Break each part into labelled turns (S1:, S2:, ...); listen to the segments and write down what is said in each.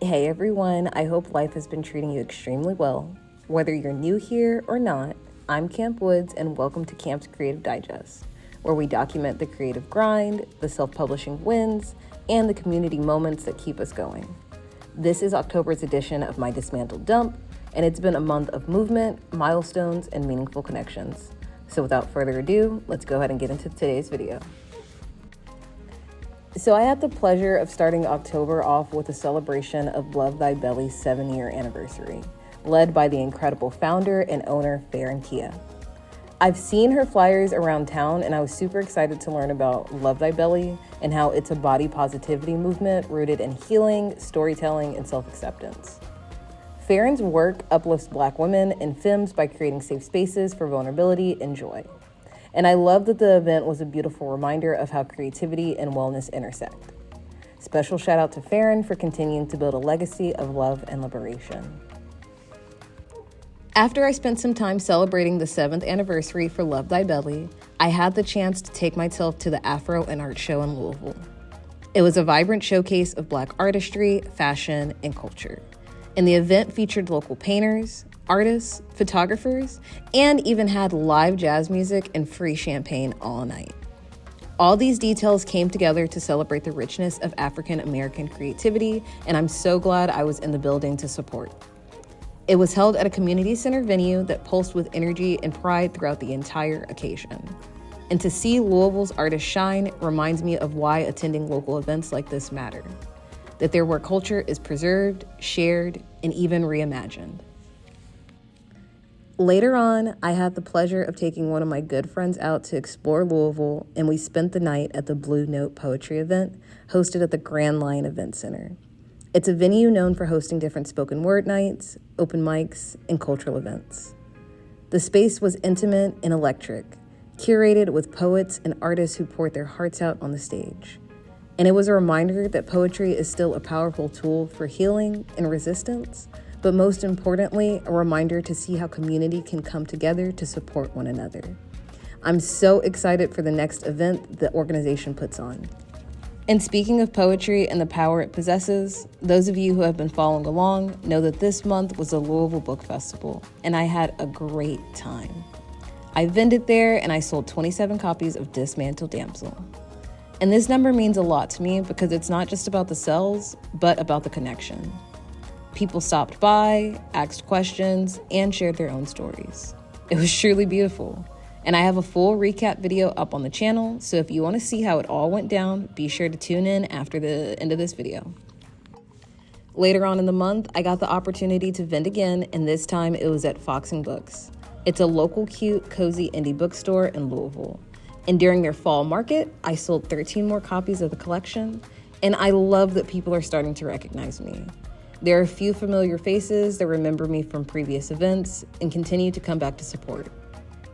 S1: Hey everyone, I hope life has been treating you extremely well. Whether you're new here or not, I'm Camp Woods and welcome to Camp's Creative Digest, where we document the creative grind, the self-publishing wins, and the community moments that keep us going. This is October's edition of my Dismantled Dump, and it's been a month of movement, milestones, and meaningful connections. So without further ado, let's go ahead and get into today's video. So I had the pleasure of starting October off with a celebration of Love Thy Belly's 7-year anniversary, led by the incredible founder and owner, Fairen Kia. I've seen her flyers around town, and I was super excited to learn about Love Thy Belly and how it's a body positivity movement rooted in healing, storytelling, and self-acceptance. Fairen's work uplifts Black women and femmes by creating safe spaces for vulnerability and joy. And I love that the event was a beautiful reminder of how creativity and wellness intersect. Special shout out to Fairen for continuing to build a legacy of love and liberation. After I spent some time celebrating the 7th anniversary for Love Thy Belly, I had the chance to take myself to the Afro and Art Show in Louisville. It was a vibrant showcase of Black artistry, fashion, and culture. And the event featured local painters, artists, photographers, and even had live jazz music and free champagne all night. All these details came together to celebrate the richness of African American creativity, and I'm so glad I was in the building to support. It was held at a community center venue that pulsed with energy and pride throughout the entire occasion. And to see Louisville's artists shine reminds me of why attending local events like this matter. That their work culture is preserved, shared, and even reimagined. Later on, I had the pleasure of taking one of my good friends out to explore Louisville, and we spent the night at the Blue Note Poetry event hosted at the Grand Line Event Center. It's a venue known for hosting different spoken word nights, open mics, and cultural events. The space was intimate and electric, curated with poets and artists who poured their hearts out on the stage. And it was a reminder that poetry is still a powerful tool for healing and resistance, but most importantly, a reminder to see how community can come together to support one another. I'm so excited for the next event the organization puts on. And speaking of poetry and the power it possesses, those of you who have been following along know that this month was the Louisville Book Festival, and I had a great time. I vended there and I sold 27 copies of Dismantled Damsel. And this number means a lot to me because it's not just about the sales, but about the connection. People stopped by, asked questions, and shared their own stories. It was truly beautiful. And I have a full recap video up on the channel, so if you want to see how it all went down, be sure to tune in after the end of this video. Later on in the month, I got the opportunity to vend again, and this time it was at Fox & Books. It's a local, cute, cozy indie bookstore in Louisville. And during their fall market, I sold 13 more copies of the collection, and I love that people are starting to recognize me. There are a few familiar faces that remember me from previous events and continue to come back to support.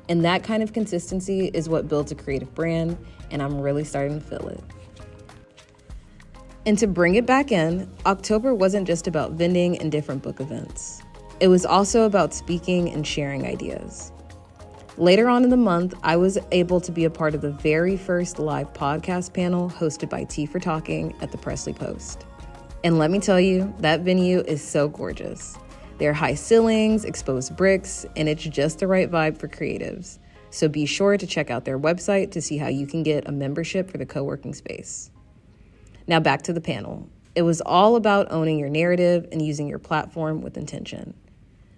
S1: And that kind of consistency is what builds a creative brand, and I'm really starting to feel it. And to bring it back in, October wasn't just about vending and different book events. It was also about speaking and sharing ideas. Later on in the month, I was able to be a part of the very first live podcast panel hosted by Tea for Talking at the Presley Post. And let me tell you, that venue is so gorgeous. There are high ceilings, exposed bricks, and it's just the right vibe for creatives. So be sure to check out their website to see how you can get a membership for the co-working space. Now back to the panel. It was all about owning your narrative and using your platform with intention.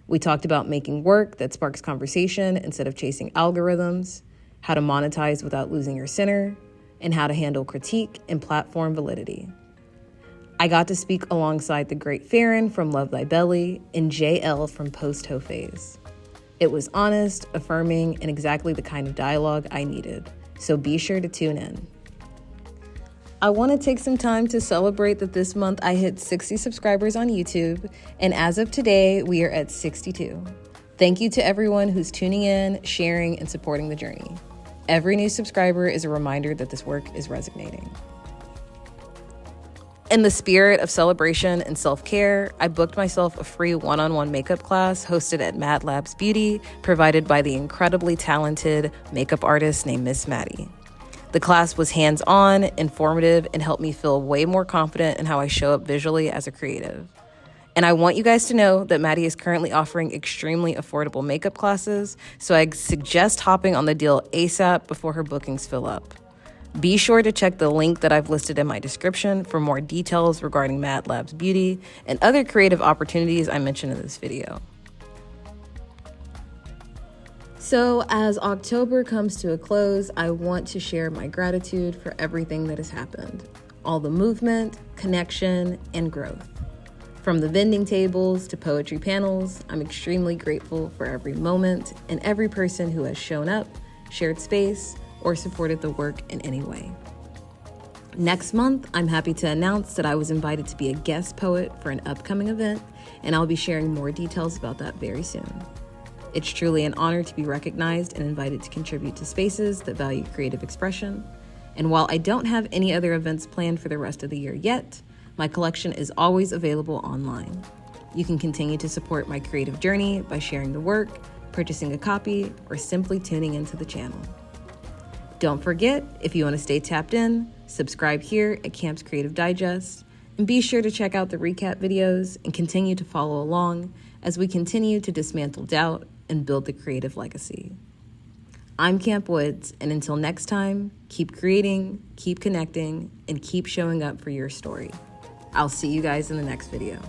S1: We talked about making work that sparks conversation instead of chasing algorithms, how to monetize without losing your center, and how to handle critique and platform validity. I got to speak alongside the great Fairen from Love Thy Belly and JL from Post Ho Phase. It was honest, affirming, and exactly the kind of dialogue I needed. So be sure to tune in. I want to take some time to celebrate that this month I hit 60 subscribers on YouTube, and as of today, we are at 62. Thank you to everyone who's tuning in, sharing, and supporting the journey. Every new subscriber is a reminder that this work is resonating. In the spirit of celebration and self-care, I booked myself a free one-on-one makeup class hosted at Mad Labs Beauty, provided by the incredibly talented makeup artist named Miss Maddie. The class was hands-on, informative, and helped me feel way more confident in how I show up visually as a creative. And I want you guys to know that Maddie is currently offering extremely affordable makeup classes, so I suggest hopping on the deal ASAP before her bookings fill up. Be sure to check the link that I've listed in my description for more details regarding Mad Labs Beauty and other creative opportunities I mentioned in this video. So as October comes to a close, I want to share my gratitude for everything that has happened. All the movement, connection, and growth. From the vending tables to poetry panels, I'm extremely grateful for every moment and every person who has shown up, shared space, or supported the work in any way. Next month, I'm happy to announce that I was invited to be a guest poet for an upcoming event, and I'll be sharing more details about that very soon. It's truly an honor to be recognized and invited to contribute to spaces that value creative expression. And while I don't have any other events planned for the rest of the year yet, my collection is always available online. You can continue to support my creative journey by sharing the work, purchasing a copy, or simply tuning into the channel. Don't forget, if you want to stay tapped in, subscribe here at KAMP'S Creative Digest, and be sure to check out the recap videos and continue to follow along as we continue to dismantle doubt and build the creative legacy. I'm Camp Woods, and until next time, keep creating, keep connecting, and keep showing up for your story. I'll see you guys in the next video.